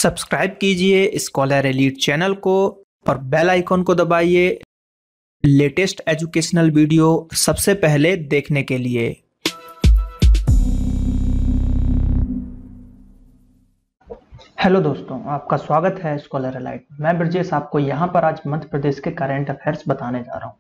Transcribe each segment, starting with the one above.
Subscribe कीजिए scholar elite channel को और बेल आइकॉन को दबाइए लेटेस्ट एजुकेशनल वीडियो सबसे पहले देखने के लिए। हेलो दोस्तों, आपका स्वागत है स्कॉलर एलाइट। मैं ब्रजेश आपको यहाँ पर आज मध्य प्रदेश के करंट अफेयर्स बताने जा रहा हूँ।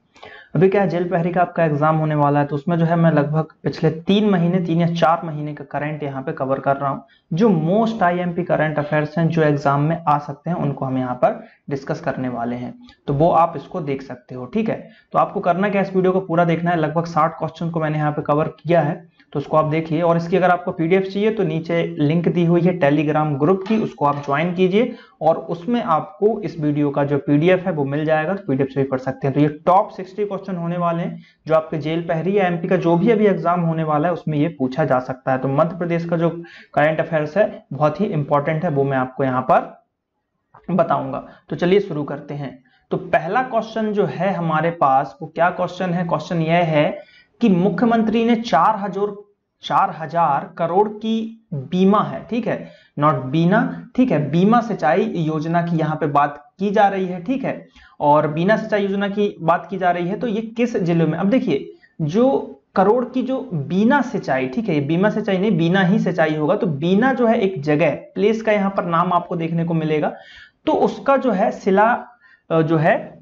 अभी क्या है, जेल पहरी का आपका एग्जाम होने वाला है, तो उसमें जो है मैं लगभग पिछले 3 या 4 महीने का करंट यहाँ पे कवर कर रहा हूँ। जो मोस्ट आईएमपी करंट अफेयर्स हैं जो एग्जाम में आ सकते हैं उनको हम यहाँ पर डिस्कस करने वाले हैं, तो वो आप इसको देख सकते हो। ठीक है, तो आपको करना क्या, इस वीडियो को पूरा देखना है। लगभग 60 क्वेश्चन को मैंने यहाँ पे कवर किया है, तो उसको आप देखिए। और इसकी अगर आपको पीडीएफ चाहिए तो नीचे लिंक दी हुई है टेलीग्राम ग्रुप की, उसको आप ज्वाइन कीजिए और उसमें आपको इस वीडियो का जो पीडीएफ है वो मिल जाएगा, तो पीडीएफ से भी पढ़ सकते हैं। तो ये टॉप 60 क्वेश्चन होने वाले हैं जो आपके जेल पहरी या एमपी का जो भी अभी एग्जाम होने वाला है उसमें ये पूछा जा सकता है। तो मध्य प्रदेश का जो करंट अफेयर्स है बहुत ही इंपॉर्टेंट है, वो मैं आपको यहाँ पर बताऊंगा। तो चलिए शुरू करते हैं। तो पहला क्वेश्चन जो है हमारे पास वो क्या क्वेश्चन है, क्वेश्चन यह है कि मुख्यमंत्री ने 4,000 करोड़ की बीमा है, ठीक है, नॉट बीना, ठीक है, बीमा सिंचाई योजना की यहाँ पे बात की जा रही है, ठीक है, और बीना सिंचाई योजना की बात की जा रही है। तो ये किस जिले में, अब देखिए जो करोड़ की जो बीना सिंचाई, ठीक है, ये बीमा सिंचाई नहीं, बीना ही सिंचाई होगा। तो बीना जो है एक जगह, प्लेस का यहाँ पर नाम आपको देखने को मिलेगा, तो उसका जो है शिला जो है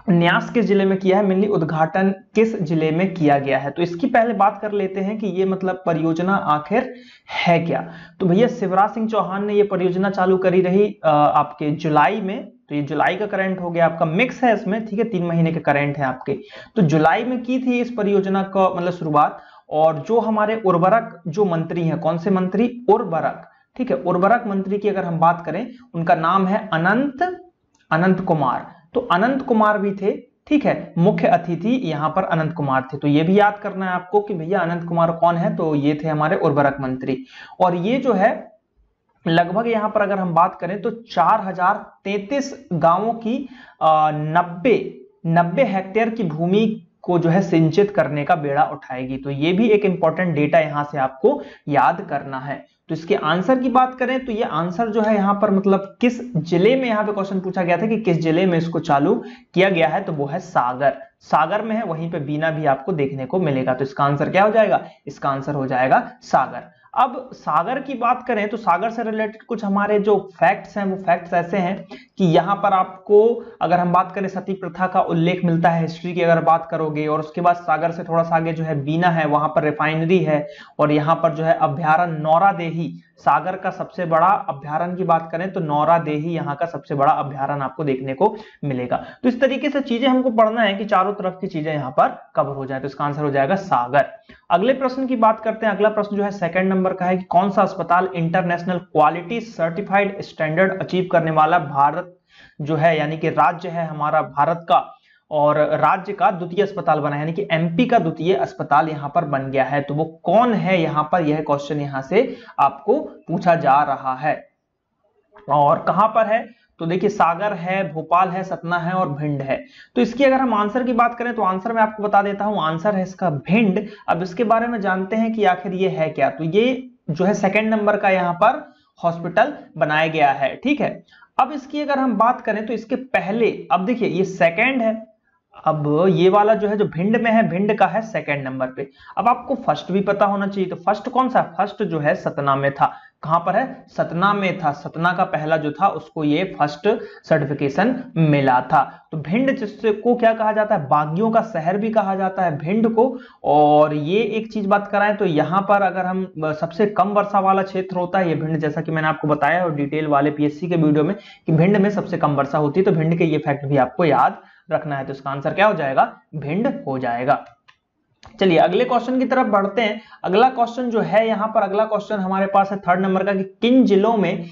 न्यास किस जिले में किया है, मेनली उद्घाटन किस जिले में किया गया है। तो इसकी पहले बात कर लेते हैं कि ये मतलब परियोजना आखिर है क्या। तो भैया शिवराज सिंह चौहान ने ये परियोजना चालू करी रही आपके जुलाई में। तो ये जुलाई का करंट हो गया आपका, मिक्स है इसमें, ठीक है, 3 महीने के करंट है आपके। तो जुलाई में की थी इस परियोजना का मतलब शुरुआत। और जो हमारे उर्वरक जो मंत्री हैं, कौन से मंत्री, उर्वरक, ठीक है, उर्वरक मंत्री की अगर हम बात करें, उनका नाम है अनंत कुमार। तो अनंत कुमार भी थे, ठीक है, मुख्य अतिथि यहां पर अनंत कुमार थे। तो ये भी याद करना है आपको कि भैया अनंत कुमार कौन है, तो ये थे हमारे उर्वरक मंत्री। और ये जो है लगभग यहां पर अगर हम बात करें तो 4033 गांवों की 90 हेक्टेयर की भूमि को जो है सिंचित करने का बेड़ा उठाएगी। तो ये भी एक इंपॉर्टेंट डेटा यहां से आपको याद करना है। तो इसके आंसर की बात करें तो ये आंसर जो है यहां पर मतलब किस जिले में, यहां पे क्वेश्चन पूछा गया था कि किस जिले में इसको चालू किया गया है, तो वो है सागर में है, वहीं पे बीना भी आपको देखने को मिलेगा। तो इसका आंसर क्या हो जाएगा, इसका आंसर हो जाएगा सागर। अब सागर की बात करें तो सागर से रिलेटेड कुछ हमारे जो फैक्ट्स हैं वो फैक्ट्स ऐसे हैं कि यहां पर आपको अगर हम बात करें सती प्रथा का उल्लेख मिलता है हिस्ट्री की अगर बात करोगे। और उसके बाद सागर से थोड़ा सा आगे जो है बीना है, वहां पर रिफाइनरी है। और यहां पर जो है अभ्यारण्य नौरादेही, सागर का सबसे बड़ा अभ्यारण्य की बात करें तो नौरादेही यहाँ का सबसे बड़ा अभ्यारण्य आपको देखने को मिलेगा। तो इस तरीके से चीजें हमको पढ़ना है कि चारों तरफ की चीजें यहाँ पर कवर हो जाए। तो इसका आंसर हो जाएगा सागर। अगले प्रश्न की बात करते हैं। अगला प्रश्न जो है 2nd नंबर का है कि कौन सा अस्पताल international quality certified standard achieve करने वाला भारत जो है, यानी कि राज्य है हमारा भारत का, और राज्य का द्वितीय अस्पताल बना है, यानी कि एमपी का द्वितीय अस्पताल यहां पर बन गया है। तो वो कौन है यहां पर, यह क्वेश्चन यहां से आपको पूछा जा रहा है। और कहां पर है, तो देखिए सागर है, भोपाल है, सतना है और भिंड है। तो इसकी अगर हम आंसर की बात करें तो आंसर मैं आपको बता देता हूं, आंसर है इसका भिंड। अब इसके बारे में जानते हैं कि आखिर ये है क्या। तो ये जो है 2nd नंबर का यहां पर हॉस्पिटल बनाया गया है, ठीक है। अब इसकी अगर हम बात करें तो इसके पहले, अब देखिए ये 2nd है, अब ये वाला जो है जो भिंड में है, भिंड का है 2nd नंबर पे। अब आपको फर्स्ट भी पता होना चाहिए, तो फर्स्ट कौन सा, फर्स्ट जो है सतना में था। कहां पर है, सतना में था। सतना का पहला जो था उसको ये फर्स्ट सर्टिफिकेशन मिला था। तो भिंड जिससे को क्या कहा जाता है, बागियों का शहर भी कहा जाता है भिंड को। और ये एक चीज बात कराएं तो यहां पर अगर हम सबसे कम वर्षा वाला क्षेत्र होता है ये भिंड, जैसा कि मैंने आपको बताया और डिटेल वाले पीएससी के वीडियो में कि भिंड में सबसे कम वर्षा होती है। तो भिंड के ये फैक्ट भी आपको याद रखना है। तो इसका आंसर क्या हो जाएगा, भिंड हो जाएगा। चलिए अगले क्वेश्चन की तरफ बढ़ते हैं। अगला क्वेश्चन जो है यहाँ पर, अगला क्वेश्चन हमारे पास है 3rd नंबर का कि किन जिलों में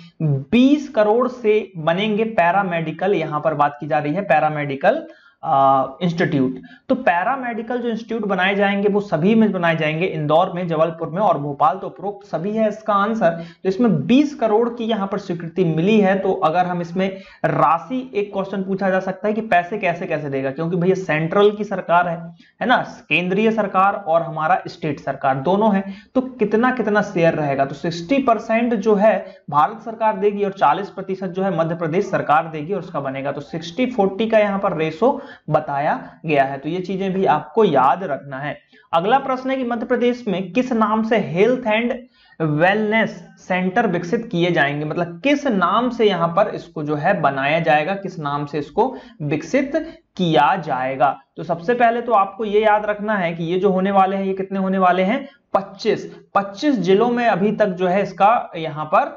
20 करोड़ से बनेंगे पैरामेडिकल, यहाँ पर बात की जा रही है पैरामेडिकल इंस्टीट्यूट। तो पैरामेडिकल जो इंस्टीट्यूट बनाए जाएंगे वो सभी में बनाए जाएंगे, इंदौर में, जबलपुर में और भोपाल, तो उपरोक्त सभी है इसका आंसर। तो इसमें 20 करोड़ की यहां पर स्वीकृति मिली है। तो अगर हम इसमें राशि, एक क्वेश्चन पूछा जा सकता है कि पैसे कैसे कैसे देगा, क्योंकि भैया सेंट्रल की सरकार है ना, केंद्रीय सरकार और हमारा स्टेट सरकार दोनों है, तो कितना कितना शेयर रहेगा। तो 60% जो है भारत सरकार देगी और 40% जो है मध्य प्रदेश सरकार देगी और उसका बनेगा। तो 60-40 का यहां पर रेशो बताया गया है। तो ये चीजें भी आपको याद रखना है। अगला प्रश्न है कि मध्य प्रदेश में किस नाम से हेल्थ एंड वेलनेस सेंटर विकसित किए जाएंगे, मतलब किस नाम से यहां पर इसको जो है बनाया जाएगा, किस नाम से इसको विकसित किया जाएगा। तो सबसे पहले तो आपको ये याद रखना है कि ये जो होने वाले हैं, ये कितने होने वाले हैं, 25 जिलों में अभी तक जो है इसका यहां पर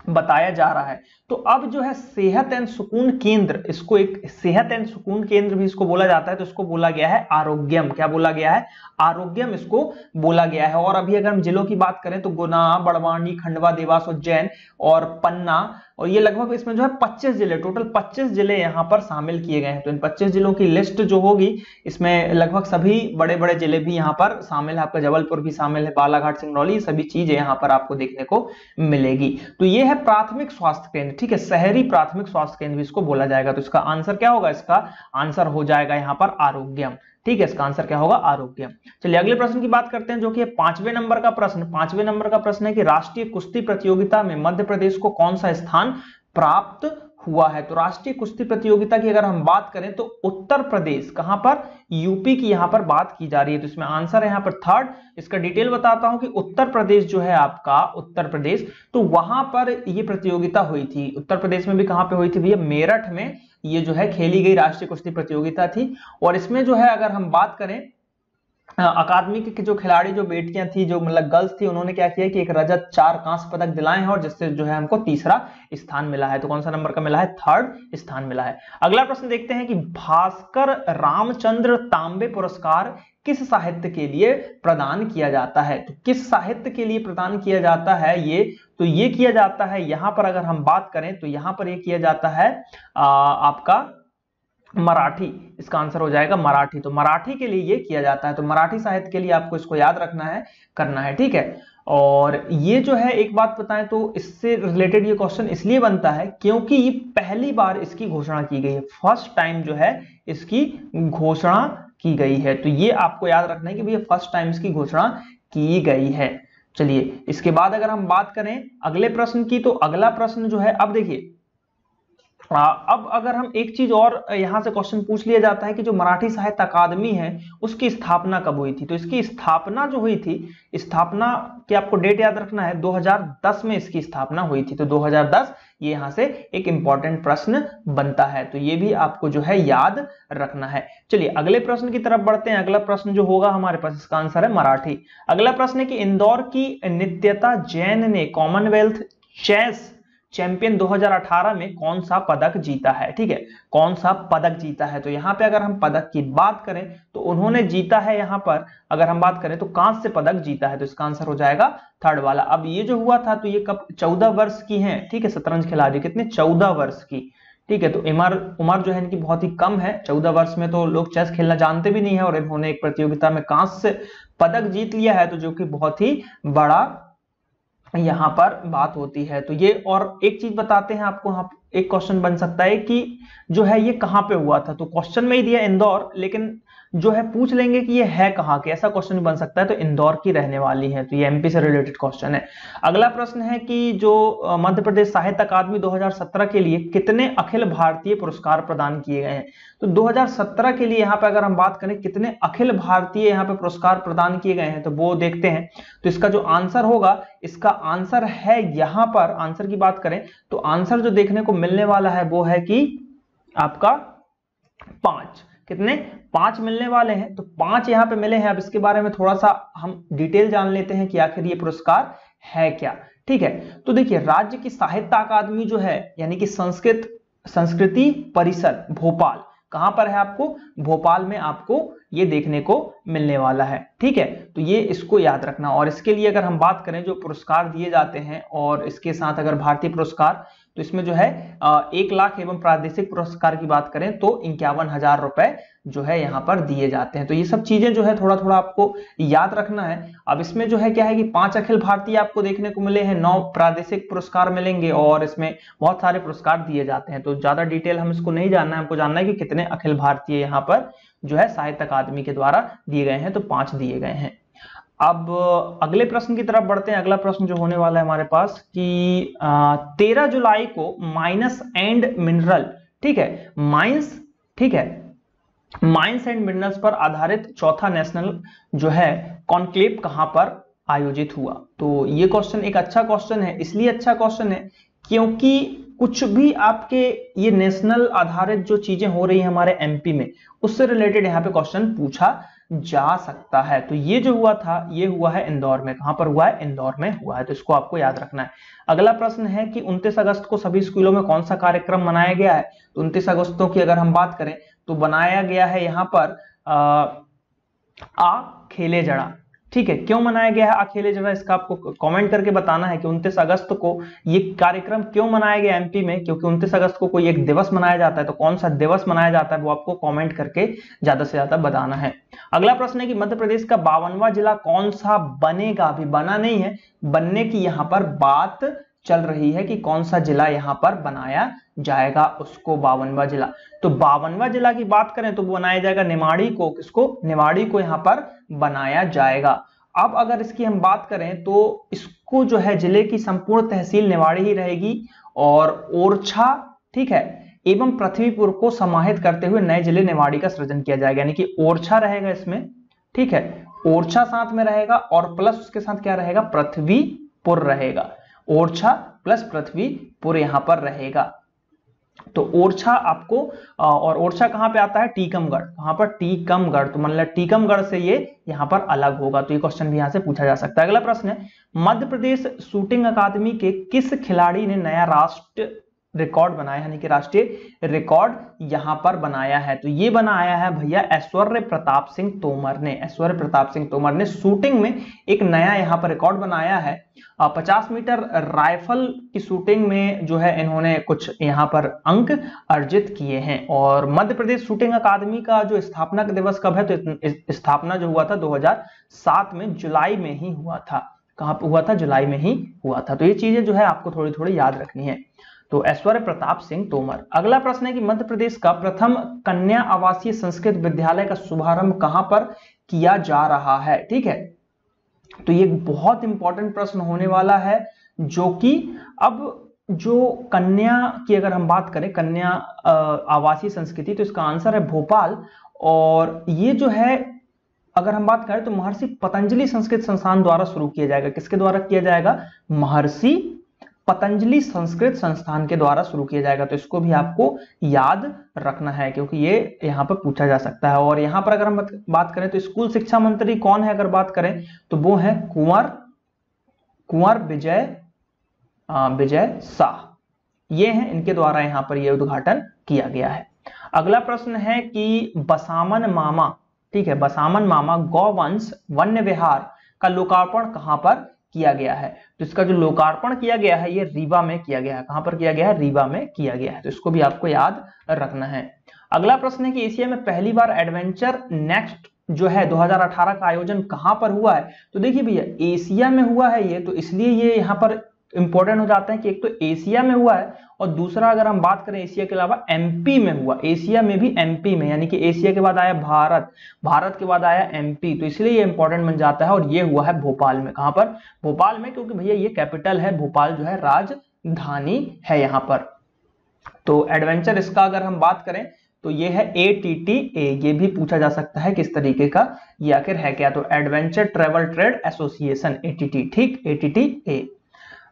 बताया जा रहा है। तो अब जो है सेहत एंड सुकून केंद्र, इसको एक सेहत एंड सुकून केंद्र भी इसको बोला जाता है, तो इसको बोला गया है आरोग्यम। क्या बोला गया है, आरोग्यम इसको बोला गया है। और अभी अगर हम जिलों की बात करें तो गुना, बड़वानी, खंडवा, देवास, उज्जैन और पन्ना, और ये लगभग इसमें जो है 25 जिले, टोटल 25 जिले यहां पर शामिल किए गए हैं। तो इन 25 जिलों की लिस्ट जो होगी, इसमें लगभग सभी बड़े बड़े जिले भी यहां पर शामिल है, आपका जबलपुर भी शामिल है, बालाघाट, सिंगरौली, सभी चीजें यहां पर आपको देखने को मिलेगी। तो ये है प्राथमिक स्वास्थ्य केंद्र, ठीक है, शहरी प्राथमिक स्वास्थ्य केंद्र भी इसको बोला जाएगा। तो इसका आंसर क्या होगा, इसका आंसर हो जाएगा यहां पर आरोग्यम, ठीक है, इसका आंसर क्या होगा, आरोग्यम। चलिए अगले प्रश्न की बात करते हैं, जो कि 5वें नंबर का प्रश्न। 5वें नंबर का प्रश्न है कि राष्ट्रीय कुश्ती प्रतियोगिता में मध्य प्रदेश को कौन सा स्थान प्राप्त हुआ है। तो राष्ट्रीय कुश्ती प्रतियोगिता की अगर हम बात करें तो उत्तर प्रदेश, कहां पर, यूपी की यहां पर बात की जा रही है। तो इसमें आंसर है यहां पर थर्ड। इसका डिटेल बताता हूं कि उत्तर प्रदेश जो है आपका, उत्तर प्रदेश, तो वहां पर ये प्रतियोगिता हुई थी। उत्तर प्रदेश में भी कहां पे हुई थी भैया, मेरठ में ये जो है खेली गई राष्ट्रीय कुश्ती प्रतियोगिता थी। और इसमें जो है अगर हम बात करें, अकादमी के जो खिलाड़ी, जो बेटियां थी, जो मतलब गर्ल्स थी, उन्होंने क्या किया कि एक रजत, 4 कांस्य पदक दिलाए हैं और जिससे जो है हमको तीसरा स्थान मिला है। तो कौन सा नंबर का मिला है, थर्ड स्थान मिला है। अगला प्रश्न देखते हैं कि भास्कर रामचंद्र तांबे पुरस्कार किस साहित्य के लिए प्रदान किया जाता है। तो किस साहित्य के लिए प्रदान किया जाता है ये, तो ये किया जाता है यहां पर, अगर हम बात करें तो यहां पर ये किया जाता है आपका मराठी, इसका आंसर हो जाएगा मराठी। तो मराठी के लिए ये किया जाता है। तो मराठी साहित्य के लिए आपको इसको याद रखना है, करना है, ठीक है। और ये जो है एक बात बताएं तो इससे रिलेटेड ये क्वेश्चन इसलिए बनता है क्योंकि ये पहली बार इसकी घोषणा की गई है, फर्स्ट टाइम जो है इसकी घोषणा की गई है। तो ये आपको याद रखना है कि भैया फर्स्ट टाइम इसकी घोषणा की गई है। चलिए इसके बाद अगर हम बात करें अगले प्रश्न की, तो अगला प्रश्न जो है, अब देखिए अब अगर हम एक चीज और यहां से क्वेश्चन पूछ लिया जाता है कि जो मराठी साहित्य अकादमी है उसकी स्थापना कब हुई थी। तो इसकी स्थापना जो हुई थी, स्थापना की आपको डेट याद रखना है, 2010 में इसकी स्थापना हुई थी। तो 2010 ये यहां से एक इंपॉर्टेंट प्रश्न बनता है। तो ये भी आपको जो है याद रखना है। चलिए अगले प्रश्न की तरफ बढ़ते हैं। अगला प्रश्न जो होगा हमारे पास, इसका आंसर है मराठी। अगला प्रश्न है कि इंदौर की नित्यता जैन ने कॉमनवेल्थ चेस चैंपियन 2018 में कौन सा पदक जीता है, ठीक है, कौन सा पदक जीता है। तो यहां पे अगर हम पदक की बात करें तो उन्होंने जीता है, यहां पर अगर हम बात करें तो कांस्य पदक जीता है। तो इसका आंसर हो जाएगा थर्ड वाला। अब ये जो हुआ था तो ये कब, 14 वर्ष की है, ठीक है, शतरंज खिलाड़ी, कितने, 14 वर्ष की, ठीक है। तो उम्र जो है इनकी बहुत ही कम है, 14 वर्ष में तो लोग चेस खेलना जानते भी नहीं है, और इन्होंने एक प्रतियोगिता में कांस्य पदक जीत लिया है, तो जो कि बहुत ही बड़ा यहां पर बात होती है। तो ये, और एक चीज बताते हैं आपको, यहाँ एक क्वेश्चन बन सकता है कि जो है ये कहां पे हुआ था। तो क्वेश्चन में ही दिया इंदौर, लेकिन जो है पूछ लेंगे कि ये है कहां के, ऐसा क्वेश्चन बन सकता है। तो इंदौर की रहने वाली है, तो ये एमपी से रिलेटेड क्वेश्चन है। अगला प्रश्न है कि जो मध्य प्रदेश साहित्य अकादमी 2017 के लिए कितने अखिल भारतीय पुरस्कार प्रदान किए गए हैं। तो 2017 के लिए यहाँ पे अगर हम बात करें कितने अखिल भारतीय यहाँ पे पुरस्कार प्रदान किए गए हैं, तो वो देखते हैं। तो इसका जो आंसर होगा, इसका आंसर है यहाँ पर, आंसर की बात करें तो आंसर जो देखने को मिलने वाला है वो है कि आपका 5, कितने, 5 मिलने वाले हैं। तो 5 यहाँ पे मिले हैं। अब इसके बारे में थोड़ा सा हम डिटेल जान लेते हैं कि आखिर ये पुरस्कार है क्या, ठीक है। तो देखिए राज्य की साहित्य अकादमी जो है, यानी कि संस्कृति परिषद भोपाल, कहां पर है आपको, भोपाल में आपको ये देखने को मिलने वाला है, ठीक है। तो ये इसको याद रखना। और इसके लिए अगर हम बात करें जो पुरस्कार दिए जाते हैं और इसके साथ अगर भारतीय पुरस्कार, तो इसमें जो है 1 लाख एवं प्रादेशिक पुरस्कार की बात करें तो 51,000 रुपए जो है यहाँ पर दिए जाते हैं। तो ये सब चीजें जो है थोड़ा थोड़ा आपको याद रखना है। अब इसमें जो है क्या है कि 5 अखिल भारतीय आपको देखने को मिले हैं, 9 प्रादेशिक पुरस्कार मिलेंगे और इसमें बहुत सारे पुरस्कार दिए जाते हैं। तो ज्यादा डिटेल हम इसको नहीं जानना है, हमको जानना है कि कितने अखिल भारतीय यहाँ पर जो है साहित्य अकादमी के द्वारा दिए गए हैं। तो 5 दिए गए हैं। अब अगले प्रश्न की तरफ बढ़ते हैं। अगला प्रश्न जो होने वाला है हमारे पास कि 13 जुलाई को माइंस एंड मिनरल, ठीक है, माइंस, ठीक है, माइंस एंड मिनरल्स पर आधारित चौथा नेशनल जो है कॉन्क्लेव कहां पर आयोजित हुआ। तो ये क्वेश्चन एक अच्छा क्वेश्चन है, इसलिए अच्छा क्वेश्चन है क्योंकि कुछ भी आपके ये नेशनल आधारित जो चीजें हो रही हैं हमारे एमपी में, उससे रिलेटेड यहाँ पे क्वेश्चन पूछा जा सकता है। तो ये जो हुआ था ये हुआ है इंदौर में। कहां पर हुआ है? इंदौर में हुआ है। तो इसको आपको याद रखना है। अगला प्रश्न है कि 29 अगस्त को सभी स्कूलों में कौन सा कार्यक्रम मनाया गया है। तो 29 अगस्त की अगर हम बात करें तो बनाया गया है यहाँ पर आ खेले जड़ा, ठीक है। क्यों मनाया गया है आ खेले जड़ा, इसका आपको कमेंट करके बताना है कि 29 अगस्त को ये कार्यक्रम क्यों मनाया गया एमपी में। क्योंकि 29 अगस्त को कोई एक दिवस मनाया जाता है, तो कौन सा दिवस मनाया जाता है वो आपको कमेंट करके ज्यादा से ज्यादा बताना है। अगला प्रश्न है कि मध्य प्रदेश का 52वां जिला कौन सा बनेगा। अभी बना नहीं है, बनने की यहाँ पर बात चल रही है कि कौन सा जिला यहाँ पर बनाया जाएगा उसको 52वां जिला। तो 52वां जिला की बात करें तो बनाया जाएगा निमाड़ी को। किसको? निमाड़ी को यहाँ पर बनाया जाएगा। अब अगर इसकी हम बात करें तो इसको जो है जिले की संपूर्ण तहसील निवाड़ी ही रहेगी और ओरछा, ठीक है, एवं पृथ्वीपुर को समाहित करते हुए नए जिले निवाड़ी का सृजन किया जाएगा। यानी कि ओरछा रहेगा इसमें, ठीक है, ओरछा साथ में रहेगा और प्लस उसके साथ क्या रहेगा? पृथ्वीपुर रहेगा। ओरछा प्लस पृथ्वीपुर यहां पर रहेगा। तो ओरछा आपको, और ओरछा कहां पे आता है? टीकमगढ़। कहां पर? टीकमगढ़। तो मतलब टीकमगढ़ से ये यहां पर अलग होगा। तो ये क्वेश्चन भी यहां से पूछा जा सकता है। अगला प्रश्न है मध्य प्रदेश शूटिंग अकादमी के किस खिलाड़ी ने नया राष्ट्र रिकॉर्ड बनाया, यानी कि राष्ट्रीय रिकॉर्ड यहां पर बनाया है। तो ये बनाया है भैया ऐश्वर्य प्रताप सिंह तोमर ने। ऐश्वर्य प्रताप सिंह तोमर ने शूटिंग में एक नया यहां पर रिकॉर्ड बनाया है। 50 मीटर राइफल की शूटिंग में जो है इन्होंने कुछ यहां पर अंक अर्जित किए हैं। और मध्य प्रदेश शूटिंग अकादमी का जो स्थापना दिवस कब है? तो स्थापना जो हुआ था 2007 में जुलाई में ही हुआ था। कहां पर हुआ था? जुलाई में ही हुआ था। तो ये चीजें जो है आपको थोड़ी थोड़ी याद रखनी है। तो ऐश्वर्य प्रताप सिंह तोमर। अगला प्रश्न है कि मध्य प्रदेश का प्रथम कन्या आवासीय संस्कृत विद्यालय का शुभारंभ कहां पर किया जा रहा है, ठीक है। तो ये बहुत इंपॉर्टेंट प्रश्न होने वाला है, जो कि अब जो कन्या की अगर हम बात करें, कन्या आवासीय संस्कृति, तो इसका आंसर है भोपाल। और ये जो है अगर हम बात करें तो महर्षि पतंजलि संस्कृत संस्थान द्वारा शुरू किया जाएगा। किसके द्वारा किया जाएगा? महर्षि पतंजलि संस्कृत संस्थान के द्वारा शुरू किया जाएगा। तो इसको भी आपको याद रखना है क्योंकि ये यहां पर पूछा जा सकता है। और यहां पर अगर हम बात करें तो स्कूल शिक्षा मंत्री कौन है, अगर बात करें तो वो है कुंवर विजय शाह। ये हैं, इनके द्वारा यहां पर यह उद्घाटन किया गया है। अगला प्रश्न है कि बसामन मामा, ठीक है, बसामन मामा गौवंश वन्य विहार का लोकार्पण कहां पर किया गया है। तो इसका जो लोकार्पण किया गया है ये रीवा में किया गया है। कहां पर किया गया है? रीवा में किया गया है। तो इसको भी आपको याद रखना है। अगला प्रश्न है कि एशिया में पहली बार एडवेंचर नेक्स्ट जो है 2018 का आयोजन कहां पर हुआ है। तो देखिए भैया एशिया में हुआ है ये, तो इसलिए ये यहां पर इंपॉर्टेंट हो जाता है कि एक तो एशिया में हुआ है और दूसरा अगर हम बात करें एशिया के अलावा एमपी में हुआ। एशिया में भी एमपी में, यानी कि एशिया के बाद आया भारत, भारत के बाद आया एमपी। तो इसलिए ये इंपॉर्टेंट बन जाता है। और ये हुआ है भोपाल में। कहां पर? भोपाल में, क्योंकि भैया ये कैपिटल है, भोपाल जो है राजधानी है यहां पर। तो एडवेंचर इसका अगर हम बात करें तो ये है ATTA। ये भी पूछा जा सकता है किस तरीके का ये आखिर है क्या। तो adventure travel trade association, ATT, ठीक, ATTA।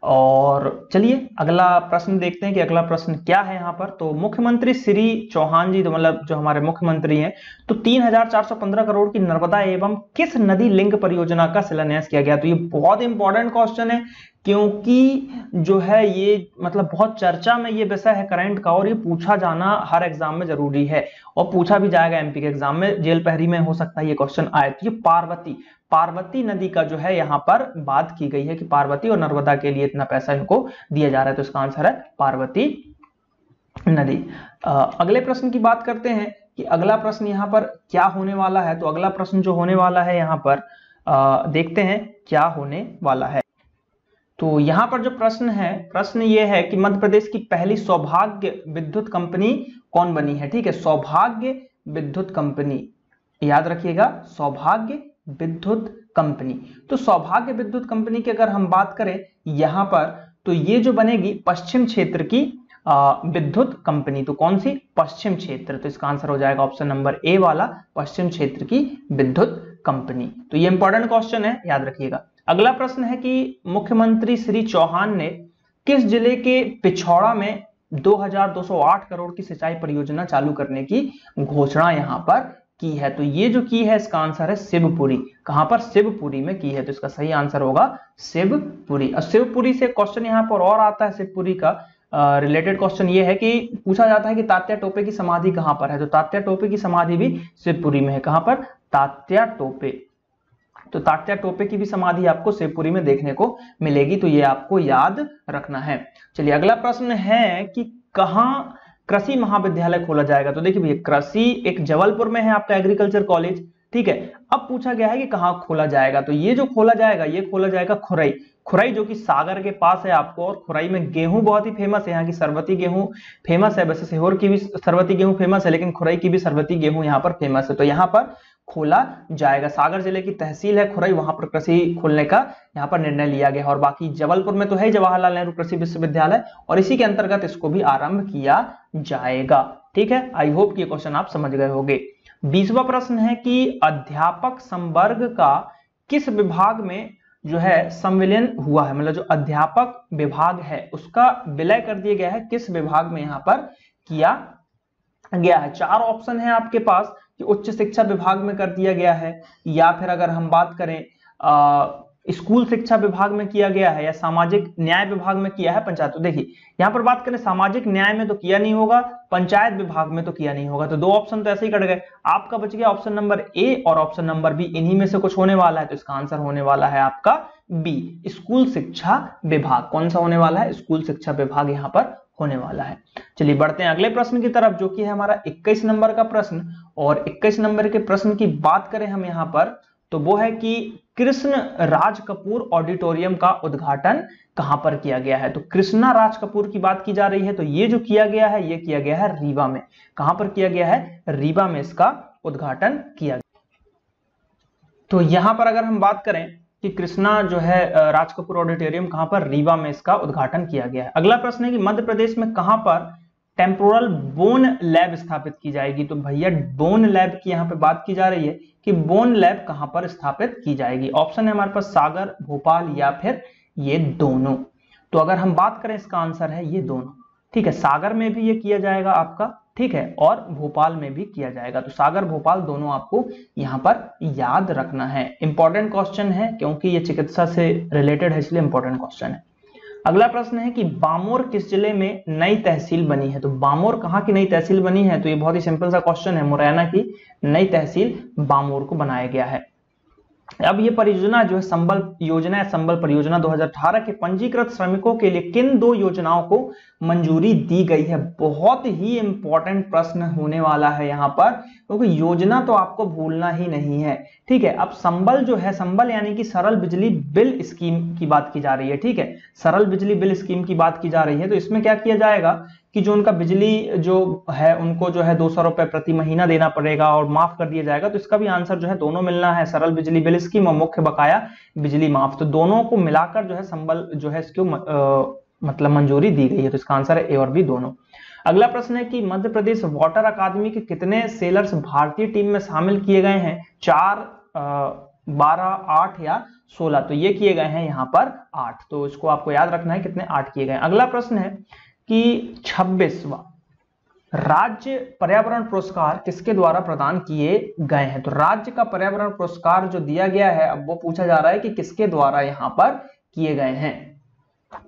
और चलिए अगला प्रश्न देखते हैं कि अगला प्रश्न क्या है यहाँ पर। तो मुख्यमंत्री श्री चौहान जी, तो मतलब जो हमारे मुख्यमंत्री हैं, तो 3,415 करोड़ की नर्मदा एवं किस नदी लिंक परियोजना का शिलान्यास किया गया। तो ये बहुत इंपॉर्टेंट क्वेश्चन है क्योंकि जो है ये मतलब बहुत चर्चा में ये विषय है करंट का, और ये पूछा जाना हर एग्जाम में जरूरी है और पूछा भी जाएगा एमपी के एग्जाम में, जेल पहरी में हो सकता है ये क्वेश्चन आए। तो ये पार्वती नदी का जो है यहाँ पर बात की गई है कि पार्वती और नर्मदा के लिए इतना पैसा इनको दिया जा रहा है, तो इसका आंसर है पार्वती नदी। अगले प्रश्न की बात करते हैं कि अगला प्रश्न यहाँ पर क्या होने वाला है। तो अगला प्रश्न जो होने वाला है यहाँ पर देखते हैं क्या होने वाला है। तो यहाँ पर जो प्रश्न है, प्रश्न ये है कि मध्य प्रदेश की पहली सौभाग्य विद्युत कंपनी कौन बनी है। ठीक है, सौभाग्य विद्युत कंपनी, याद रखिएगा, सौभाग्य विद्युत कंपनी। तो सौभाग्य विद्युत कंपनी की अगर हम बात करें यहाँ पर, तो ये जो बनेगी पश्चिम क्षेत्र की विद्युत कंपनी। तो कौन सी? पश्चिम क्षेत्र। तो इसका आंसर हो जाएगा ऑप्शन नंबर ए वाला, पश्चिम क्षेत्र की विद्युत कंपनी। तो ये इंपॉर्टेंट क्वेश्चन है, याद रखिएगा। अगला प्रश्न है कि मुख्यमंत्री श्री चौहान ने किस जिले के पिछौड़ा में 2208 करोड़ की सिंचाई परियोजना चालू करने की घोषणा यहां पर की है। तो ये जो की है इसका आंसर है शिवपुरी। कहां पर? शिवपुरी में की है। तो इसका सही आंसर होगा शिवपुरी। और शिवपुरी से क्वेश्चन यहां पर और आता है, शिवपुरी का रिलेटेड क्वेश्चन ये है कि पूछा जाता है कि तात्या टोपे की समाधि कहां पर है। तो तात्या टोपे की समाधि भी शिवपुरी में है। कहां पर? तात्या टोपे। तो तात्या टोपे की भी समाधि आपको शिवपुरी में देखने को मिलेगी। तो ये आपको याद रखना है। चलिए अगला प्रश्न है कि कहां कृषि महाविद्यालय खोला जाएगा। तो देखिए भैया, कृषि एक जबलपुर में है आपका एग्रीकल्चर कॉलेज। ठीक है, अब पूछा गया है कि कहां खोला जाएगा। तो ये जो खोला जाएगा, ये खोला जाएगा खुरई। खुरई जो कि सागर के पास है आपको, और खुरई में गेहूं बहुत ही फेमस है। यहाँ की सरबती गेहूं फेमस है। वैसे सीहोर की भी सरबती गेहूं फेमस है, लेकिन खुरई की भी सरबती गेहूं यहाँ पर फेमस है। तो यहाँ पर खोला जाएगा। सागर जिले की तहसील है खुरई, वहां पर कृषि खोलने का यहाँ पर निर्णय लिया गया है। और बाकी जबलपुर में तो है जवाहरलाल नेहरू कृषि विश्वविद्यालय, और इसी के अंतर्गत इसको भी आरंभ किया जाएगा। ठीक है, आई होप कि ये क्वेश्चन आप समझ गए होंगे। 20वां प्रश्न है कि अध्यापक संवर्ग का किस विभाग में जो है संविलियन हुआ है। मतलब जो अध्यापक विभाग है उसका विलय कर दिया गया है, किस विभाग में यहाँ पर किया गया है। 4 ऑप्शन है आपके पास कि उच्च शिक्षा विभाग में कर दिया गया है, या फिर अगर हम बात करें स्कूल शिक्षा विभाग में किया गया है, या सामाजिक न्याय विभाग में किया है, पंचायत। तो देखिए यहाँ पर बात करें सामाजिक न्याय में तो किया नहीं होगा, पंचायत विभाग में तो किया नहीं होगा। तो 2 ऑप्शन तो ऐसे ही कट गए। आपका बच गया ऑप्शन नंबर ए और ऑप्शन नंबर बी, इन्हीं में से कुछ होने वाला है। तो इसका आंसर होने वाला है आपका बी, स्कूल शिक्षा विभाग। कौन सा होने वाला है? स्कूल शिक्षा विभाग यहाँ पर होने वाला है। चलिए बढ़ते हैं अगले प्रश्न की तरफ, जो कि है हमारा 21 नंबर का प्रश्न। और 21 नंबर के प्रश्न की बात करें हम यहाँ पर, तो वो है कि कृष्ण राज कपूर ऑडिटोरियम का उद्घाटन कहां पर किया गया है। तो कृष्णा राज कपूर की बात की जा रही है। तो ये जो किया गया है, ये किया गया है रीवा में। कहां पर किया गया है? रीवा में इसका उद्घाटन किया गया। तो यहां पर अगर हम बात करें कि कृष्णा जो है राज कपूर ऑडिटोरियम कहां पर? रीवा में इसका उद्घाटन किया गया है। अगला प्रश्न है कि मध्य प्रदेश में कहां पर टेम्पोरल बोन लैब स्थापित की जाएगी। तो भैया बोन लैब की यहाँ पे बात की जा रही है कि बोन लैब कहां पर स्थापित की जाएगी। ऑप्शन है हमारे पास सागर, भोपाल, या फिर ये दोनों। तो अगर हम बात करें, इसका आंसर है ये दोनों। ठीक है, सागर में भी ये किया जाएगा आपका, ठीक है, और भोपाल में भी किया जाएगा। तो सागर भोपाल दोनों आपको यहाँ पर याद रखना है। इंपॉर्टेंट क्वेश्चन है क्योंकि ये चिकित्सा से रिलेटेड है, इसलिए इंपॉर्टेंट क्वेश्चन है। अगला प्रश्न है कि बामोर किस जिले में नई तहसील बनी है। तो बामोर कहाँ की नई तहसील बनी है। तो ये बहुत ही सिंपल सा क्वेश्चन है, मुरैना की नई तहसील बामोर को बनाया गया है। अब ये परियोजना जो है संबल योजना है, संबल परियोजना 2018 के पंजीकृत श्रमिकों के लिए किन 2 योजनाओं को मंजूरी दी गई है। बहुत ही इंपॉर्टेंट प्रश्न होने वाला है यहाँ पर, क्योंकि योजना तो आपको भूलना ही नहीं है। ठीक है, अब संबल जो है, संबल यानी कि सरल बिजली बिल स्कीम की बात की जा रही है। ठीक है, सरल बिजली बिल स्कीम की बात की जा रही है। तो इसमें क्या किया जाएगा कि जो उनका बिजली जो है उनको जो है 200 रुपए प्रति महीना देना पड़ेगा और माफ कर दिया जाएगा। तो इसका भी आंसर जो है दोनों मिलना है, सरल बिजली बिल स्कीम और मुख्य बकाया बिजली माफ। तो दोनों को मिलाकर जो है संबल जो है इसको मतलब मंजूरी दी गई है। तो इसका आंसर है ए और बी दोनों। अगला प्रश्न है कि मध्य प्रदेश वाटर अकादमी के कितने सेलर्स भारतीय टीम में शामिल किए गए हैं। 4, 12, 8 या 16। तो ये किए गए हैं यहाँ पर 8। तो इसको आपको याद रखना है कितने 8 किए गए। अगला प्रश्न है कि 26वां राज्य पर्यावरण पुरस्कार किसके द्वारा प्रदान किए गए हैं। तो राज्य का पर्यावरण पुरस्कार जो दिया गया है, अब वो पूछा जा रहा है कि किसके द्वारा यहाँ पर किए गए हैं।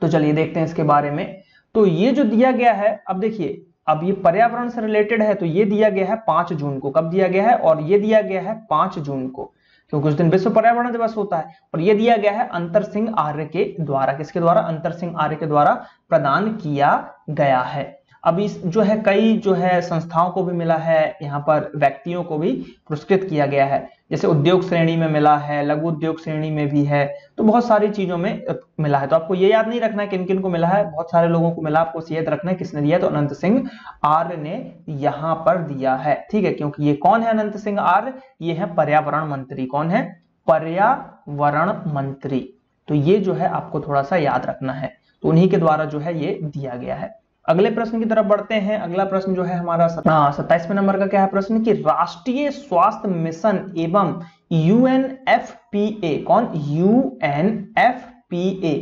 तो चलिए देखते हैं इसके बारे में। तो ये जो दिया गया है, अब देखिए, अब ये पर्यावरण से रिलेटेड है, तो ये दिया गया है 5 जून को। कब दिया गया है? और ये दिया गया है 5 जून को, क्योंकि उस दिन विश्व पर्यावरण दिवस होता है। और ये दिया गया है अंतर सिंह आर्य के द्वारा। किसके द्वारा? अंतर सिंह आर्य के द्वारा प्रदान किया गया है। अब इस जो है कई जो है संस्थाओं को भी मिला है, यहाँ पर व्यक्तियों को भी पुरस्कृत किया गया है। जैसे उद्योग श्रेणी में मिला है, लघु उद्योग श्रेणी में भी है, तो बहुत सारी चीजों में मिला है। तो आपको ये याद नहीं रखना है किन किन को मिला है, बहुत सारे लोगों को मिला, आपको याद रखना है किसने दिया, तो अनंत सिंह आर्य ने यहाँ पर दिया है। ठीक है, क्योंकि ये कौन है अनंत सिंह आर्य? ये है पर्यावरण मंत्री। कौन है? पर्यावरण मंत्री। तो ये जो है आपको थोड़ा सा याद रखना है, तो उन्हीं के द्वारा जो है ये दिया गया है। अगले प्रश्न की तरफ बढ़ते हैं। अगला प्रश्न जो है हमारा 27वें नंबर का क्या है प्रश्न कि राष्ट्रीय स्वास्थ्य मिशन एवं यूएनएफपीए, कौन? यूएनएफपीए।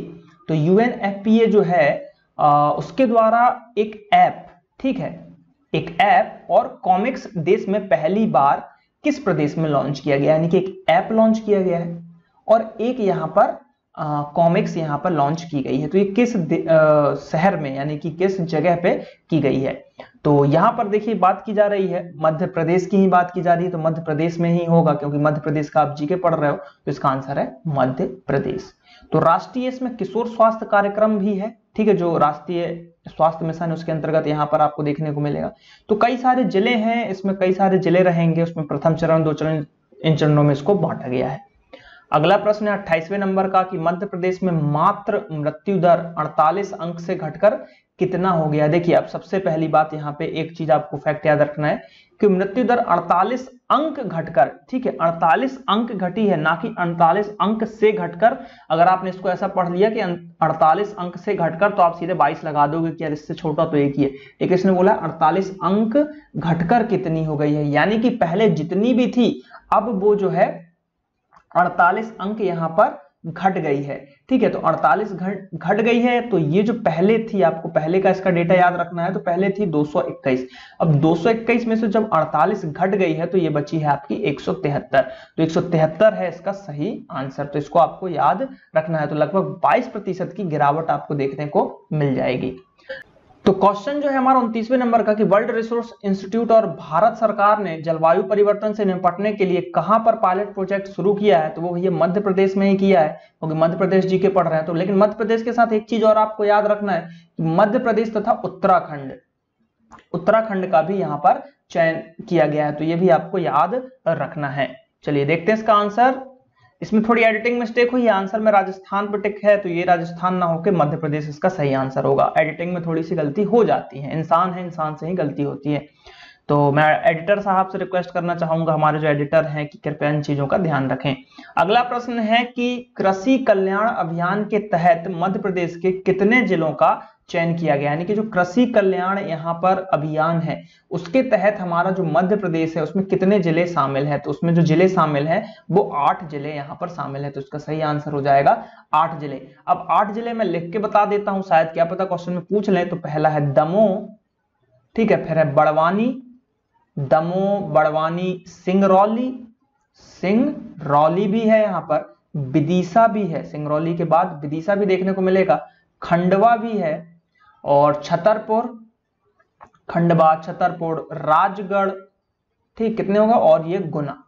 तो यूएनएफपीए जो है उसके द्वारा एक ऐप, ठीक है, एक ऐप और कॉमिक्स देश में पहली बार किस प्रदेश में लॉन्च किया गया, यानी कि एक ऐप लॉन्च किया गया है और एक यहाँ पर कॉमिक्स यहाँ पर लॉन्च की गई है। तो ये किस शहर में, यानी कि किस जगह पे की गई है? तो यहाँ पर देखिए बात की जा रही है मध्य प्रदेश की ही बात की जा रही है, तो मध्य प्रदेश में ही होगा, क्योंकि मध्य प्रदेश का आप जीके पढ़ रहे हो, तो इसका आंसर है मध्य प्रदेश। तो राष्ट्रीय इसमें किशोर स्वास्थ्य कार्यक्रम भी है, ठीक है, जो राष्ट्रीय स्वास्थ्य मिशन है उसके अंतर्गत यहाँ पर आपको देखने को मिलेगा। तो कई सारे जिले हैं, इसमें कई सारे जिले रहेंगे, उसमें प्रथम चरण, 2 चरण, इन चरणों में इसको बांटा गया है। अगला प्रश्न है 28वें नंबर का कि मध्य प्रदेश में मात्र मृत्यु दर 48 अंक से घटकर कितना हो गया? देखिए, अब सबसे पहली बात यहाँ पे एक चीज आपको फैक्ट याद रखना है कि मृत्यु दर 48 अंक घटकर, ठीक है, 48 अंक घटी है, ना कि 48 अंक से घटकर। अगर आपने इसको ऐसा पढ़ लिया कि 48 अंक से घटकर, तो आप सीधे 22 लगा दोगे कि यार इससे छोटा तो एक ही है। एक इसने बोला 48 अंक घटकर कितनी हो गई है, यानी कि पहले जितनी भी थी अब वो जो है 48 अंक यहां पर घट गई है। ठीक है, तो 48 घट गई है। तो ये जो पहले थी, आपको पहले का इसका डेटा याद रखना है, तो पहले थी 221। अब 221 में से जब 48 घट गई है तो ये बची है आपकी 173। तो 173 है इसका सही आंसर। तो इसको आपको याद रखना है। तो लगभग 22% की गिरावट आपको देखने को मिल जाएगी। तो क्वेश्चन जो है हमारा 29वें नंबर का कि वर्ल्ड रिसोर्स इंस्टीट्यूट और भारत सरकार ने जलवायु परिवर्तन से निपटने के लिए कहां पर पायलट प्रोजेक्ट शुरू किया है? तो वो भैया मध्य प्रदेश में ही किया है, क्योंकि मध्य प्रदेश जी के पढ़ रहे हैं। तो लेकिन मध्य प्रदेश के साथ एक चीज और आपको याद रखना है कि मध्य प्रदेश तथा उत्तराखंड का भी यहाँ पर चयन किया गया है। तो ये भी आपको याद रखना है। चलिए देखते हैं इसका आंसर। इसमें थोड़ी एडिटिंग मिस्टेक हुई है, आंसर में राजस्थान पे टिक है, तो ये राजस्थान ना होकर मध्य प्रदेश इसका सही आंसर होगा। एडिटिंग में थोड़ी सी गलती हो जाती है, इंसान है, इंसान से ही गलती होती है। तो मैं एडिटर साहब से रिक्वेस्ट करना चाहूंगा, हमारे जो एडिटर हैं, कि कृपया इन चीजों का ध्यान रखें। अगला प्रश्न है कि कृषि कल्याण अभियान के तहत मध्य प्रदेश के कितने जिलों का चयन किया गया? यानी कि जो कृषि कल्याण यहाँ पर अभियान है उसके तहत हमारा जो मध्य प्रदेश है उसमें कितने जिले शामिल है? तो उसमें जो जिले शामिल हैं वो 8 जिले यहाँ पर शामिल है। तो इसका सही आंसर हो जाएगा 8 जिले। अब 8 जिले मैं लिख के बता देता हूं, शायद क्या पता क्वेश्चन में पूछ लें। तो पहला है दमोह, ठीक है, फिर है बड़वानी, दमोह, बड़वानी, सिंगरौली भी है, यहाँ पर विदिशा भी है, सिंगरौली के बाद विदिशा भी देखने को मिलेगा, खंडवा भी है, और छतरपुर, खंडवा, छतरपुर, राजगढ़, ठीक, कितने होगा? और ये गुना,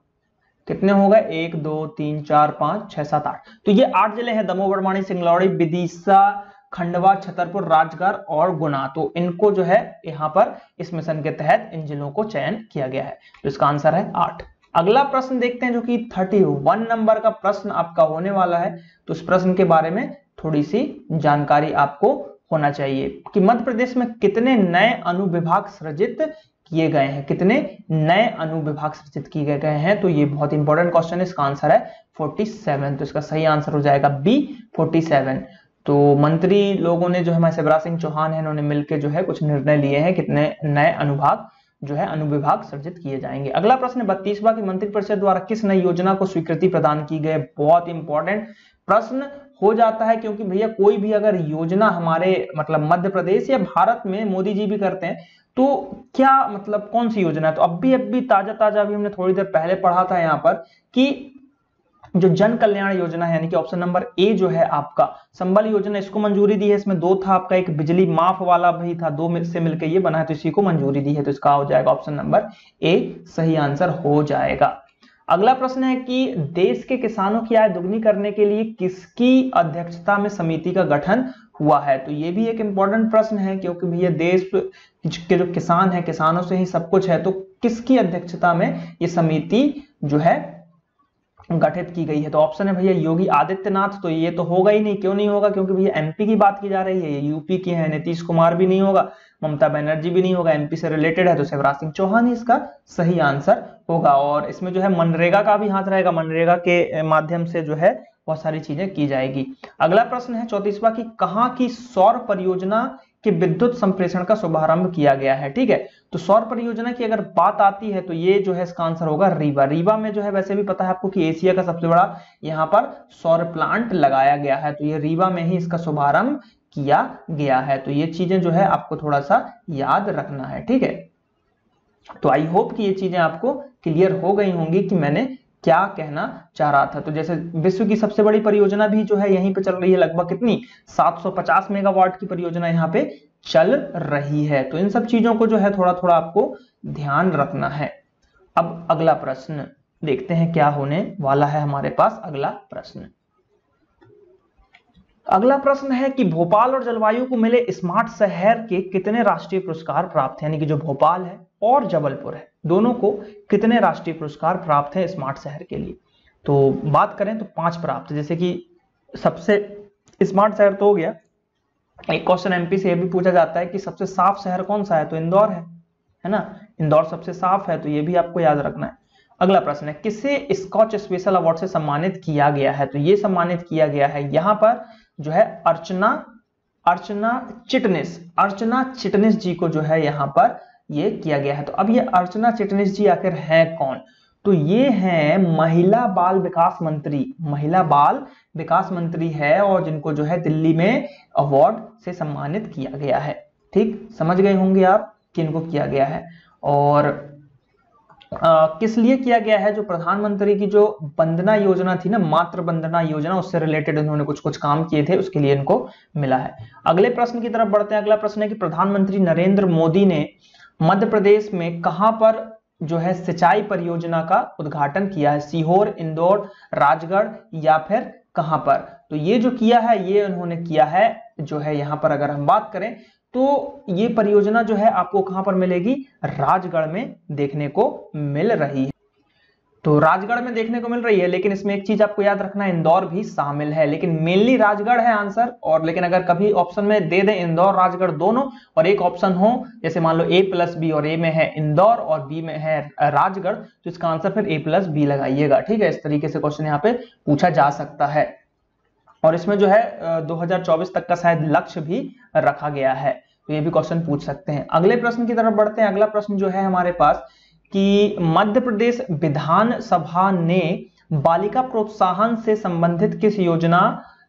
कितने हो गए? 1 2 3 4 5 6 7 8। तो ये 8 जिले हैं, दमोह, बड़वानी, सिंगरौली, विदिशा, खंडवा, छतरपुर, राजगढ़ और गुना। तो इनको जो है यहाँ पर इस मिशन के तहत इन जिलों को चयन किया गया है। तो इसका आंसर है 8। अगला प्रश्न देखते हैं, जो कि 31 नंबर का प्रश्न आपका होने वाला है। तो इस प्रश्न के बारे में थोड़ी सी जानकारी आपको होना चाहिए कि मध्य प्रदेश में कितने नए अनुविभाग सृजित किए गए हैं? कितने नए अनुविभाग सृजित किए गए हैं? तो ये बहुत इंपॉर्टेंट क्वेश्चन है। इसका आंसर है 47। तो इसका सही आंसर हो जाएगा बी, 47। तो मंत्री लोगों ने जो है, शिवराज सिंह चौहान है, इन्होंने मिलकर जो है कुछ निर्णय लिए हैं, कितने नए अनुभाग जो है अनुविभाग सृजित किए जाएंगे। अगला प्रश्न 32वां की मंत्रिपरिषद द्वारा किस नई योजना को स्वीकृति प्रदान की गई? बहुत इंपॉर्टेंट प्रश्न हो जाता है, क्योंकि भैया कोई भी अगर योजना हमारे मतलब मध्य प्रदेश या भारत में मोदी जी भी करते हैं, तो क्या मतलब कौन सी योजना है? तो अभी ताजा अभी हमने थोड़ी देर पहले पढ़ा था यहाँ पर कि जो जन कल्याण योजना है यानी कि ऑप्शन नंबर ए जो है आपका संबल योजना, इसको मंजूरी दी है। इसमें दो था आपका, एक बिजली माफ वाला भी था, दो में से मिलकर ये बना है, तो इसी को मंजूरी दी है। तो इसका हो जाएगा ऑप्शन नंबर ए सही आंसर हो जाएगा। अगला प्रश्न है कि देश के किसानों की आय दुगनी करने के लिए किसकी अध्यक्षता में समिति का गठन हुआ है? तो ये भी एक इंपॉर्टेंट प्रश्न है, क्योंकि भैया देश के जो किसान है, किसानों से ही सब कुछ है, तो किसकी अध्यक्षता में ये समिति जो है गठित की गई है? तो ऑप्शन है भैया योगी आदित्यनाथ। तो ये तो होगा ही नहीं, क्यों नहीं होगा? क्योंकि भैया एमपी की बात की जा रही है, ये यूपी की है। नीतीश कुमार भी नहीं होगा, ममता बनर्जी भी नहीं होगा, एमपी से रिलेटेड है, तो शिवराज सिंह चौहान ही इसका सही आंसर होगा। और इसमें जो है मनरेगा का भी हाथ रहेगा, मनरेगा के माध्यम से जो है बहुत सारी चीजें की जाएगी। अगला प्रश्न है 34वां की कहां की सौर परियोजना के विद्युत संप्रेषण का शुभारंभ किया गया है? ठीक है, तो सौर परियोजना की अगर बात आती है तो ये जो है इसका आंसर होगा रीवा। रीवा में जो है वैसे भी पता है आपको कि एशिया का सबसे बड़ा यहाँ पर सौर प्लांट लगाया गया है, तो ये रीवा में ही इसका शुभारंभ किया गया है। तो ये चीजें जो है आपको थोड़ा सा याद रखना है, ठीक है। तो आई होप कि ये चीजें आपको क्लियर हो गई होंगी कि मैंने क्या कहना चाह रहा था। तो जैसे विश्व की सबसे बड़ी परियोजना भी जो है यहीं पे चल रही है, लगभग कितनी 750 मेगावाट की परियोजना यहाँ पे चल रही है। तो इन सब चीजों को जो है थोड़ा थोड़ा आपको ध्यान रखना है। अब अगला प्रश्न देखते हैं क्या होने वाला है हमारे पास। अगला प्रश्न है कि भोपाल और जलवायु को मिले स्मार्ट शहर के कितने राष्ट्रीय पुरस्कार प्राप्त हैं? यानी कि जो भोपाल है और जबलपुर है, दोनों को कितने राष्ट्रीय पुरस्कार प्राप्त हैं स्मार्ट शहर के लिए? तो बात करें तो 5 प्राप्त। जैसे कि सबसे स्मार्ट शहर तो हो गया। एक क्वेश्चन एमपी से भी पूछा जाता है कि सबसे साफ शहर कौन सा है? तो इंदौर है ना, इंदौर सबसे साफ है, तो ये भी आपको याद रखना है। अगला प्रश्न है किसे स्कॉच स्पेशल अवार्ड से सम्मानित किया गया है? तो ये सम्मानित किया गया है यहाँ पर जो है अर्चना चिटनिस जी को जो है यहाँ पर ये किया गया है। तो अब ये अर्चना चिटनिस जी आखिर हैं कौन? तो ये हैं महिला बाल विकास मंत्री है, और जिनको जो है दिल्ली में अवार्ड से सम्मानित किया गया है। ठीक, समझ गए होंगे आप कि इनको किया गया है। और किस लिए किया गया है? जो प्रधानमंत्री की जो वंदना योजना थी ना, मातृ वंदना योजना, उससे रिलेटेड इन्होंने कुछ काम किए थे, उसके लिए इनको मिला है। अगले प्रश्न की तरफ बढ़ते हैं। अगला प्रश्न है कि प्रधानमंत्री नरेंद्र मोदी ने मध्य प्रदेश में कहां पर जो है सिंचाई परियोजना का उद्घाटन किया है? सीहोर, इंदौर, राजगढ़ या फिर कहां पर? तो ये जो किया है ये उन्होंने किया है जो है यहाँ पर अगर हम बात करें तो ये परियोजना जो है आपको कहां पर मिलेगी? राजगढ़ में देखने को मिल रही है। तो राजगढ़ में देखने को मिल रही है, लेकिन इसमें एक चीज आपको याद रखना है, इंदौर भी शामिल है, लेकिन मेनली राजगढ़ है आंसर। और लेकिन अगर कभी ऑप्शन में दे दें इंदौर राजगढ़ दोनों, और एक ऑप्शन हो जैसे मान लो A+B और A में है इंदौर और B में है राजगढ़, तो इसका आंसर फिर A+B लगाइएगा। ठीक है, इस तरीके से क्वेश्चन यहाँ पे पूछा जा सकता है। और इसमें जो है 2024 तक का शायद लक्ष्य भी रखा गया है, तो ये भी क्वेश्चन पूछ सकते हैं। अगले प्रश्न की तरफ बढ़ते हैं। अगला प्रश्न जो है हमारे पास कि मध्य प्रदेश विधानसभा ने बालिका प्रोत्साहन से संबंधित किस योजना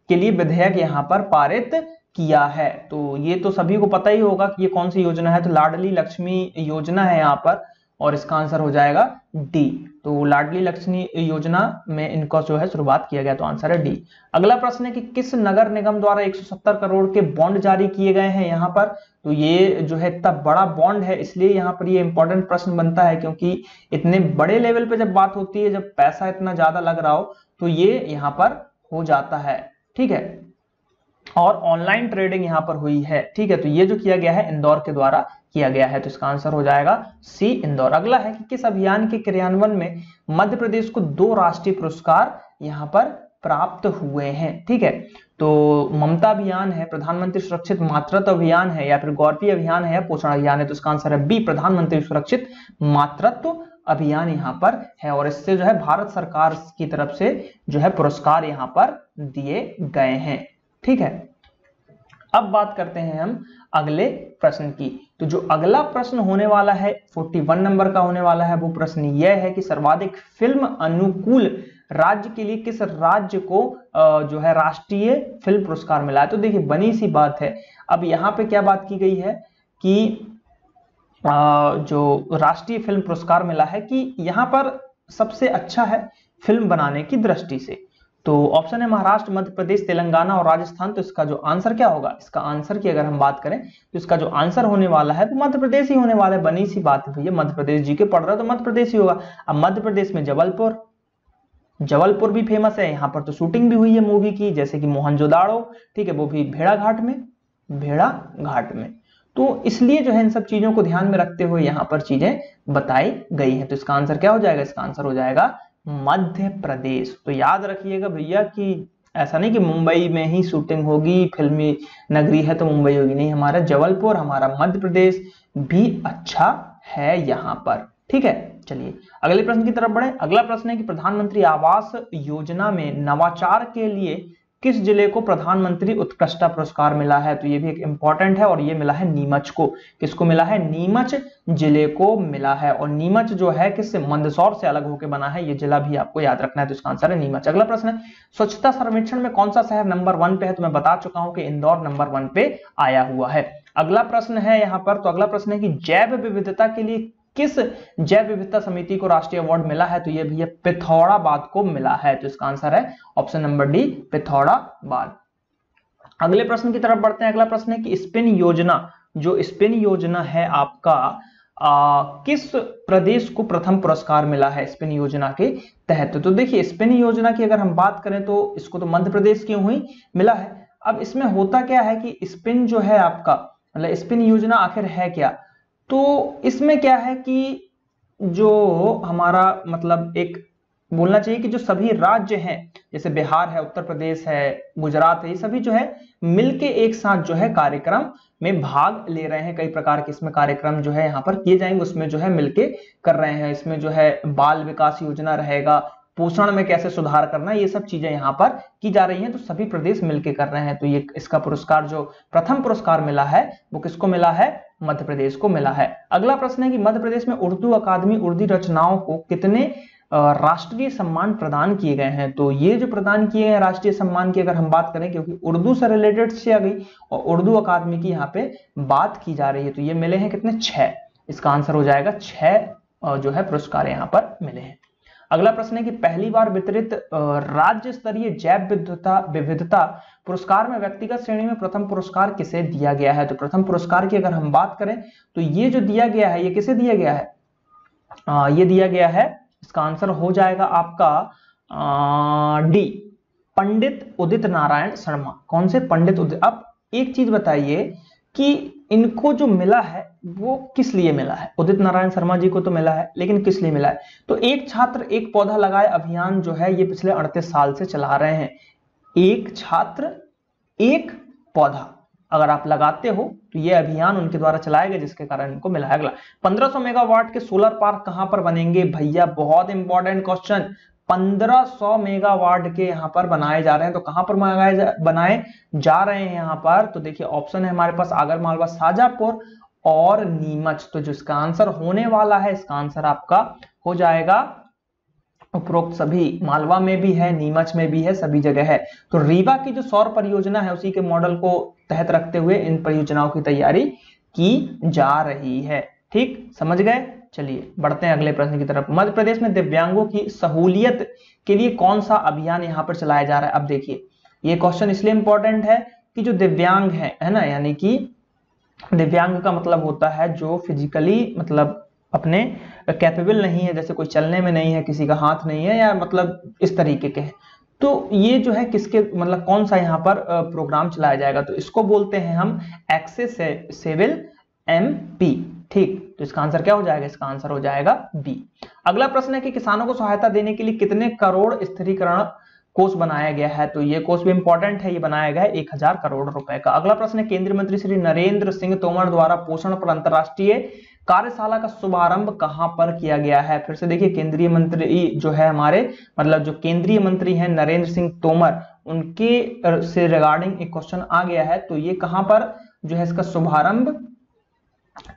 के लिए विधेयक यहाँ पर पारित किया है? तो ये तो सभी को पता ही होगा कि ये कौन सी योजना है। तो लाडली लक्ष्मी योजना है यहाँ पर, और इसका आंसर हो जाएगा डी। तो लाडली लक्ष्मी योजना में इनको जो है शुरुआत किया गया, तो आंसर है डी। अगला प्रश्न है कि किस नगर निगम द्वारा 170 करोड़ के बॉन्ड जारी किए गए हैं यहाँ पर? तो ये जो है इतना बड़ा बॉन्ड है, इसलिए यहाँ पर ये इंपॉर्टेंट प्रश्न बनता है, क्योंकि इतने बड़े लेवल पे जब बात होती है, जब पैसा इतना ज्यादा लग रहा हो, तो ये यहाँ पर हो जाता है। ठीक है, और ऑनलाइन ट्रेडिंग यहाँ पर हुई है। ठीक है, तो ये जो किया गया है इंदौर के द्वारा किया गया है, तो इसका आंसर हो जाएगा सी इंदौर। अगला है कि किस अभियान के क्रियान्वयन में मध्य प्रदेश को 2 राष्ट्रीय पुरस्कार यहाँ पर प्राप्त हुए हैं? ठीक है, तो ममता अभियान है, प्रधानमंत्री सुरक्षित मातृत्व अभियान है, या फिर गौरवी अभियान है, या पोषण अभियान है? तो इसका आंसर है बी, प्रधानमंत्री सुरक्षित मातृत्व अभियान यहाँ पर है। और इससे जो है भारत सरकार की तरफ से जो है पुरस्कार यहाँ पर दिए गए हैं। ठीक है, अब बात करते हैं हम अगले प्रश्न की। तो जो अगला प्रश्न होने वाला है 41 नंबर का होने वाला है, वो प्रश्न यह है कि सर्वाधिक फिल्म अनुकूल राज्य के लिए किस राज्य को जो है राष्ट्रीय फिल्म पुरस्कार मिला है? तो देखिए बनी सी बात है। अब यहाँ पे क्या बात की गई है कि जो राष्ट्रीय फिल्म पुरस्कार मिला है कि यहाँ पर सबसे अच्छा है फिल्म बनाने की दृष्टि से। तो ऑप्शन है महाराष्ट्र, मध्य प्रदेश, तेलंगाना और राजस्थान। तो इसका जो आंसर क्या होगा, इसका आंसर की अगर हम बात करें तो इसका जो आंसर होने वाला है तो मध्य प्रदेश ही होने वाला है। बनी सी बात है भैया, मध्य प्रदेश जी के पढ़ रहे हो तो मध्य प्रदेश ही होगा। अब मध्य प्रदेश में जबलपुर भी फेमस है, यहाँ पर तो शूटिंग भी हुई है मूवी की, जैसे कि मोहनजोदाड़ो, ठीक है, वो भी भेड़ाघाट में। तो इसलिए जो है इन सब चीजों को ध्यान में रखते हुए यहाँ पर चीजें बताई गई हैं। तो इसका आंसर क्या हो जाएगा, इसका आंसर हो जाएगा मध्य प्रदेश। तो याद रखिएगा भैया कि ऐसा नहीं कि मुंबई में ही शूटिंग होगी, फिल्मी नगरी है तो मुंबई होगी, नहीं, हमारा जबलपुर, हमारा मध्य प्रदेश भी अच्छा है यहाँ पर, ठीक है। चलिए अगले प्रश्न की तरफ बढ़े। अगला प्रश्न है कि प्रधानमंत्री आवास योजना में नवाचार के लिए किस जिले को प्रधानमंत्री उत्कृष्टता पुरस्कार मिला है। तो ये भी एक इंपॉर्टेंट है और ये मिला है नीमच को। किसको मिला है, नीमच जिले को मिला है। और नीमच जो है किससे, मंदसौर से अलग होकर बना है, ये जिला भी आपको याद रखना है। तो इसका आंसर है नीमच। अगला प्रश्न है स्वच्छता सर्वेक्षण में कौन सा शहर नंबर 1 पे है। तो मैं बता चुका हूं कि इंदौर नंबर 1 पे आया हुआ है। अगला प्रश्न है यहां पर, तो अगला प्रश्न है कि जैव विविधता के लिए किस जैव विविधता समिति को राष्ट्रीय अवार्ड मिला है। तो ये भी पिथौराबाद को मिला है। तो इसका आंसर है ऑप्शन नंबर डी, पिथौराबाद। अगले प्रश्न की तरफ बढ़ते हैं। अगला प्रश्न है कि स्पिन योजना है आपका, किस प्रदेश को प्रथम पुरस्कार मिला है स्पिन योजना के तहत। तो देखिए स्पिन योजना की अगर हम बात करें तो इसको तो मध्य प्रदेश क्यों हुई मिला है। अब इसमें होता क्या है कि स्पिन जो है आपका, मतलब स्पिन योजना आखिर है क्या, तो इसमें क्या है कि जो हमारा मतलब एक बोलना चाहिए कि जो सभी राज्य हैं, जैसे बिहार है, उत्तर प्रदेश है, गुजरात है, ये सभी जो है मिलके एक साथ जो है कार्यक्रम में भाग ले रहे हैं। कई प्रकार के इसमें कार्यक्रम जो है यहाँ पर किए जाएंगे, उसमें जो है मिलके कर रहे हैं। इसमें जो है बाल विकास योजना रहेगा, पोषण में कैसे सुधार करना, ये सब चीजें यहाँ पर की जा रही हैं। तो सभी प्रदेश मिलके कर रहे हैं। तो ये इसका पुरस्कार जो प्रथम पुरस्कार मिला है वो किसको मिला है, मध्य प्रदेश को मिला है। अगला प्रश्न है कि मध्य प्रदेश में उर्दू अकादमी उर्दू रचनाओं को कितने राष्ट्रीय सम्मान प्रदान किए गए हैं। तो ये जो प्रदान किए हैं राष्ट्रीय सम्मान की अगर हम बात करें, क्योंकि उर्दू से रिलेटेड से आ गई और उर्दू अकादमी की यहाँ पे बात की जा रही है, तो ये मिले हैं कितने, 6। इसका आंसर हो जाएगा 6 जो है पुरस्कार यहाँ पर मिले हैं। अगला प्रश्न है कि पहली बार वितरित राज्य स्तरीय जैव विविधता पुरस्कार में व्यक्तिगत श्रेणी में प्रथम पुरस्कार किसे दिया गया है। तो प्रथम पुरस्कार की अगर हम बात करें तो ये जो दिया गया है ये किसे दिया गया है, ये दिया गया है, इसका आंसर हो जाएगा आपका डी, पंडित उदित नारायण शर्मा। कौन से, पंडित उदित। अब एक चीज बताइए कि इनको जो मिला है वो किस लिए मिला है। उदित नारायण शर्मा जी को तो मिला है, लेकिन किस लिए मिला है। तो एक छात्र एक पौधा लगाए अभियान जो है ये पिछले 38 साल से चला रहे हैं। एक छात्र एक पौधा अगर आप लगाते हो तो ये अभियान उनके द्वारा चलाया गया, जिसके कारण इनको मिला है। अगला 1500 मेगावाट के सोलर पार्क कहां पर बनेंगे भैया, बहुत इंपॉर्टेंट क्वेश्चन। 1500 मेगावाट के यहां पर बनाए जा रहे हैं। तो कहां पर बनाए जा रहे हैं यहां पर, तो देखिए ऑप्शन है हमारे पास आगर मालवा, शाजापुर और नीमच। तो जिसका आंसर होने वाला है, इसका आंसर आपका हो जाएगा उपरोक्त सभी, मालवा में भी है, नीमच में भी है, सभी जगह है। तो रीवा की जो सौर परियोजना है उसी के मॉडल को तहत रखते हुए इन परियोजनाओं की तैयारी की जा रही है। ठीक, समझ गए। चलिए बढ़ते हैं अगले प्रश्न की तरफ। मध्य प्रदेश में दिव्यांगों की सहूलियत के लिए कौन सा अभियान यहाँ पर चलाया जा रहा है। अब देखिए ये क्वेश्चन इसलिए इंपॉर्टेंट है कि जो दिव्यांग है ना, यानी कि दिव्यांग का मतलब होता है जो फिजिकली मतलब अपने कैपेबल नहीं है, जैसे कोई चलने में नहीं है, किसी का हाथ नहीं है, या मतलब इस तरीके के हैं। तो ये जो है किसके मतलब कौन सा यहाँ पर प्रोग्राम चलाया जाएगा, तो इसको बोलते हैं हम एक्सेसिबल MP। ठीक, तो इसका आंसर क्या हो जाएगा, इसका आंसर हो जाएगा बी। अगला प्रश्न है कि किसानों को सहायता देने के लिए कितने करोड़ स्थिरीकरण कोष बनाया गया है। तो ये कोष भी इंपॉर्टेंट है, ये बनाया गया है 1000 करोड़ रुपए का। अगला प्रश्न है केंद्रीय मंत्री श्री नरेंद्र सिंह तोमर द्वारा पोषण पर अंतरराष्ट्रीय कार्यशाला का शुभारंभ कहां पर किया गया है। फिर से देखिए केंद्रीय मंत्री जो है हमारे मतलब जो केंद्रीय मंत्री हैं नरेंद्र सिंह तोमर, उनके से रिगार्डिंग एक क्वेश्चन आ गया है। तो ये कहां पर जो है इसका शुभारंभ